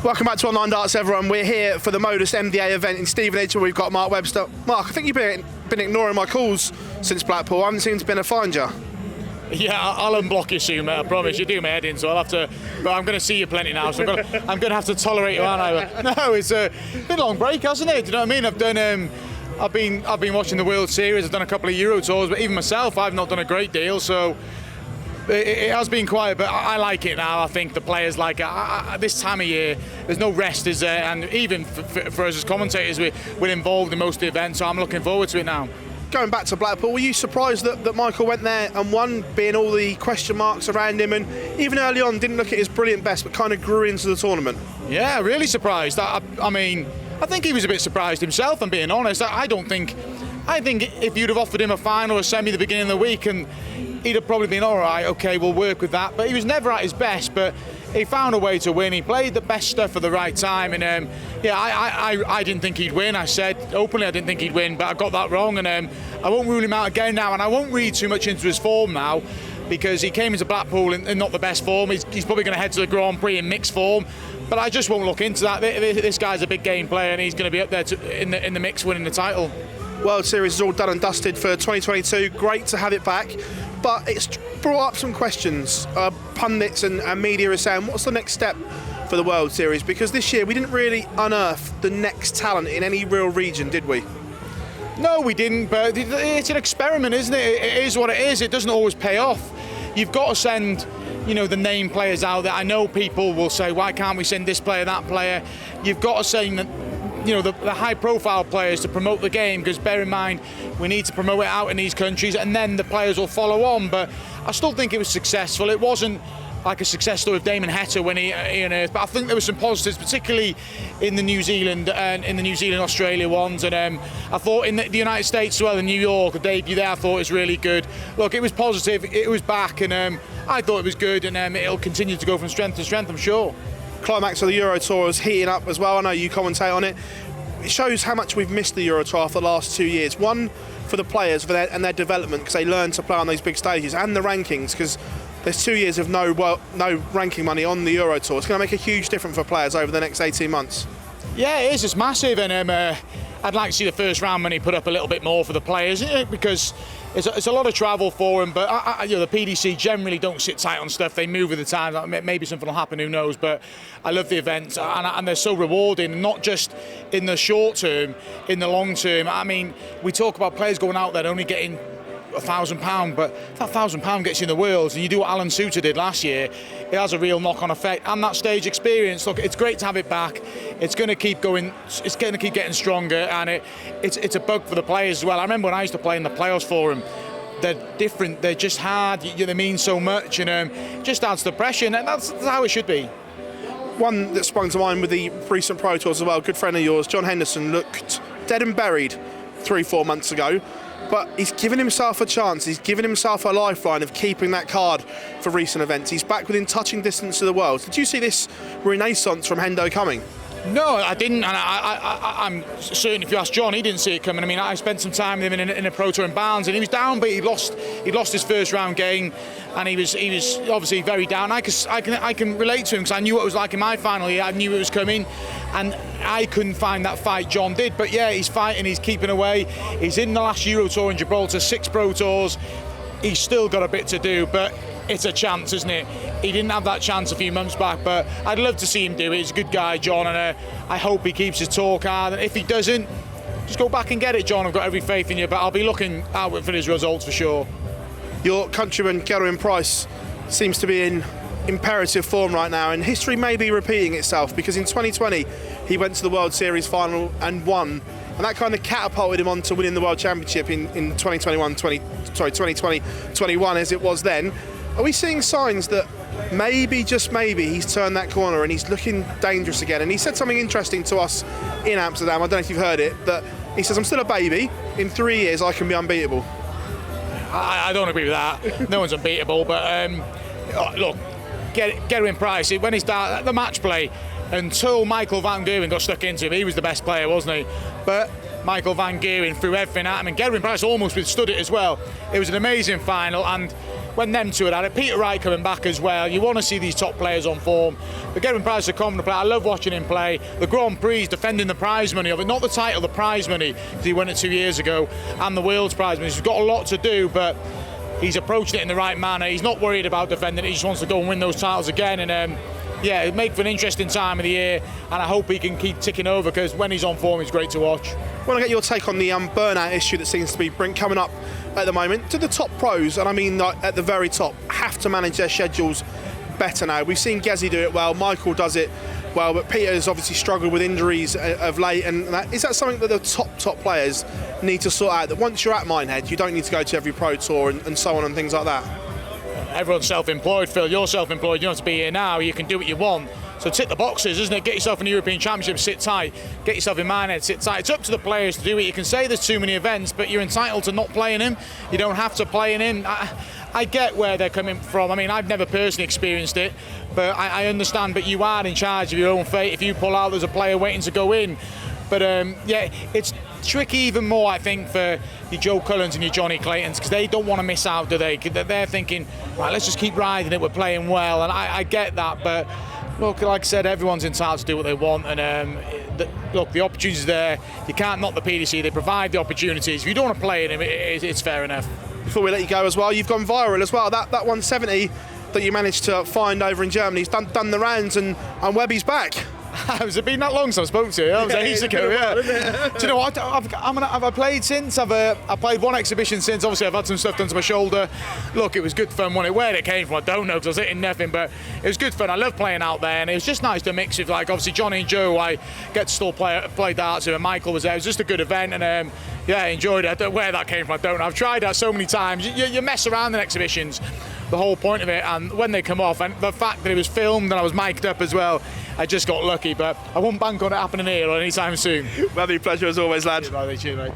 Welcome back to Online Darts, everyone. We're here for the Modus MDA event in Stevenage, where we've got Mark Webster. Mark, I think you've been ignoring my calls since Blackpool. I haven't seemed to be able to find you. Yeah, I'll unblock you soon, mate. I promise. You do my head in, so I'll have to. But I'm going to see you plenty now, so I'm going to have to tolerate you, aren't I? No, it's been a long break, hasn't it? Do you know what I mean? I've been watching the World Series. I've done a couple of Euro tours, but even myself, I've not done a great deal. So it has been quiet, but I like it now. I think the players like it. This time of year, there's no rest, is there? And even for us as commentators, we're involved in most of the events, so I'm looking forward to it now. Going back to Blackpool, were you surprised that Michael went there and won, being all the question marks around him, and even early on didn't look at his brilliant best, but kind of grew into the tournament? Yeah, really surprised. I mean, I think he was a bit surprised himself, I'm being honest. I think if you'd have offered him a final or a semi at the beginning of the week, and he'd have probably been all right, okay, we'll work with that. But he was never at his best, but he found a way to win. He played the best stuff at the right time, and I didn't think he'd win. I said openly I didn't think he'd win, but I got that wrong, and I won't rule him out again now, and I won't read too much into his form now, because he came into Blackpool in not the best form. He's probably going to head to the Grand Prix in mixed form, but I just won't look into that. This guy's a big game player, and he's going to be up there in the mix winning the title. World Series is all done and dusted for 2022. Great to have it back, but it's brought up some questions. Pundits and media are saying, what's the next step for the World Series? Because this year we didn't really unearth the next talent in any real region, did we? No, we didn't, but it's an experiment, isn't it? It is what it is. It doesn't always pay off. You've got to send, the name players out there. I know people will say, why can't we send this player, that player? You've got to send the high-profile players to promote the game, because bear in mind, we need to promote it out in these countries, and then the players will follow on. But I still think it was successful. It wasn't like a success story of Damon Heta when he unearthed, but I think there were some positives, particularly in the New Zealand Australia ones, and I thought in the United States as well, in New York, the debut there I thought was really good. Look, it was positive, it was back, and I thought it was good, and it'll continue to go from strength to strength, I'm sure. Climax of the Euro Tour is heating up as well. I know you commentate on it. It shows how much we've missed the Euro Tour for the last 2 years. One, for the players and their development, because they learn to play on those big stages, and the rankings, because there's 2 years of no ranking money on the Euro Tour. It's going to make a huge difference for players over the next 18 months. Yeah, it is. It's massive, and I'd like to see the first round money put up a little bit more for the players, because it's a lot of travel for them. But the PDC generally don't sit tight on stuff. They move with the times. Maybe something will happen, who knows? But I love the events, and they're so rewarding, not just in the short term, in the long term. I mean, we talk about players going out there only getting £1,000, but that £1,000 gets you in the Worlds, and you do what Alan Suter did last year, it has a real knock-on effect. And that stage experience, look, it's great to have it back. It's going to keep going. It's going to keep getting stronger, and it's a bug for the players as well. I remember when I used to play in the playoffs for them. They're different. They're just hard. They mean so much, and it just adds to the pressure, and that's how it should be. One that sprung to mind with the recent Pro Tours as well, a good friend of yours, John Henderson, looked dead and buried 3-4 months ago. But he's given himself a chance. He's given himself a lifeline of keeping that card for recent events. He's back within touching distance of the world. Did you see this renaissance from Hendo coming? No, I didn't, and I'm certain if you ask John, he didn't see it coming. I mean, I spent some time with him in a Pro Tour in Barnes, and he was down, but he lost his first round game, and he was obviously very down. I can relate to him, because I knew what it was like in my final year. I knew it was coming, and I couldn't find that fight John did. But yeah, he's fighting, he's keeping away. He's in the last Euro Tour in Gibraltar, 6 Pro Tours. He's still got a bit to do, but it's a chance, isn't it? He didn't have that chance a few months back, but I'd love to see him do it. He's a good guy, John, and I hope he keeps his talk hard. And if he doesn't, just go back and get it, John. I've got every faith in you, but I'll be looking out for his results for sure. Your countryman, Gerwyn Price, seems to be in imperative form right now, and history may be repeating itself, because in 2020 he went to the World Series final and won, and that kind of catapulted him on to winning the World Championship in 2020-21 as it was then. Are we seeing signs that maybe, just maybe, he's turned that corner and he's looking dangerous again? And he said something interesting to us in Amsterdam, I don't know if you've heard it, that he says, I'm still a baby, in 3 years I can be unbeatable. I don't agree with that. No one's unbeatable, but look, Gerwyn Price, when he started the match play, until Michael van Gerwen got stuck into him, he was the best player, wasn't he? But Michael Van Geeren threw everything at him, and Gerwin Price almost withstood it as well. It was an amazing final, and when them two had it, Peter Wright coming back as well. You want to see these top players on form. But Gerwin Price is a confident player. I love watching him play. The Grand Prix, defending the prize money of it, not the title, the prize money, because he won it 2 years ago, and the world's prize money. He's got a lot to do, but he's approaching it in the right manner. He's not worried about defending it. He just wants to go and win those titles again. And yeah, it'll make for an interesting time of the year, and I hope he can keep ticking over, because when he's on form, he's great to watch. I want to get your take on the burnout issue that seems to be coming up at the moment. Do the top pros, and I mean like at the very top, have to manage their schedules better now? We've seen Gezi do it well, Michael does it well, but Peter's obviously struggled with injuries of late. And is that something that the top players need to sort out? That once you're at Minehead, you don't need to go to every pro tour and so on and things like that? Everyone's self-employed, Phil. You're self-employed. You don't have to be here now. You can do what you want. So tick the boxes, isn't it? Get yourself in the European Championship, sit tight. Get yourself in Minehead, sit tight. It's up to the players to do it. You can say there's too many events, but you're entitled to not playing him. You don't have to play in him. I get where they're coming from. I mean, I've never personally experienced it, but I understand. But you are in charge of your own fate. If you pull out, there's a player waiting to go in. But yeah, it's tricky even more, I think, for your Joe Cullens and your Johnny Claytons, because they don't want to miss out, do they? They're thinking, right, let's just keep riding it, we're playing well, and I get that, but look, like I said, everyone's entitled to do what they want, and look, the opportunity's there. You can't knock the PDC, they provide the opportunities. If you don't want to play in them, it's fair enough. Before we let you go as well, you've gone viral as well. That 170 that you managed to find over in Germany has done the rounds, and Webby's back. Has it been that long since I spoke to you? That was ages ago, yeah. Do you know what? Have I played since? I played one exhibition since. Obviously, I've had some stuff done to my shoulder. Look, it was good fun. Where it came from, I don't know, because I was hitting nothing, but it was good fun. I love playing out there, and it was just nice to mix with, like, obviously, Johnny and Joe, I get to still play darts with, and Michael was there. It was just a good event, and yeah, I enjoyed it. I don't know where that came from, I don't know. I've tried that so many times. You mess around in exhibitions, the whole point of it, and when they come off, and the fact that it was filmed and I was mic'd up as well, I just got lucky, but I won't bank on it happening here or anytime soon. Webby, pleasure as always, lad. Cheers, mate.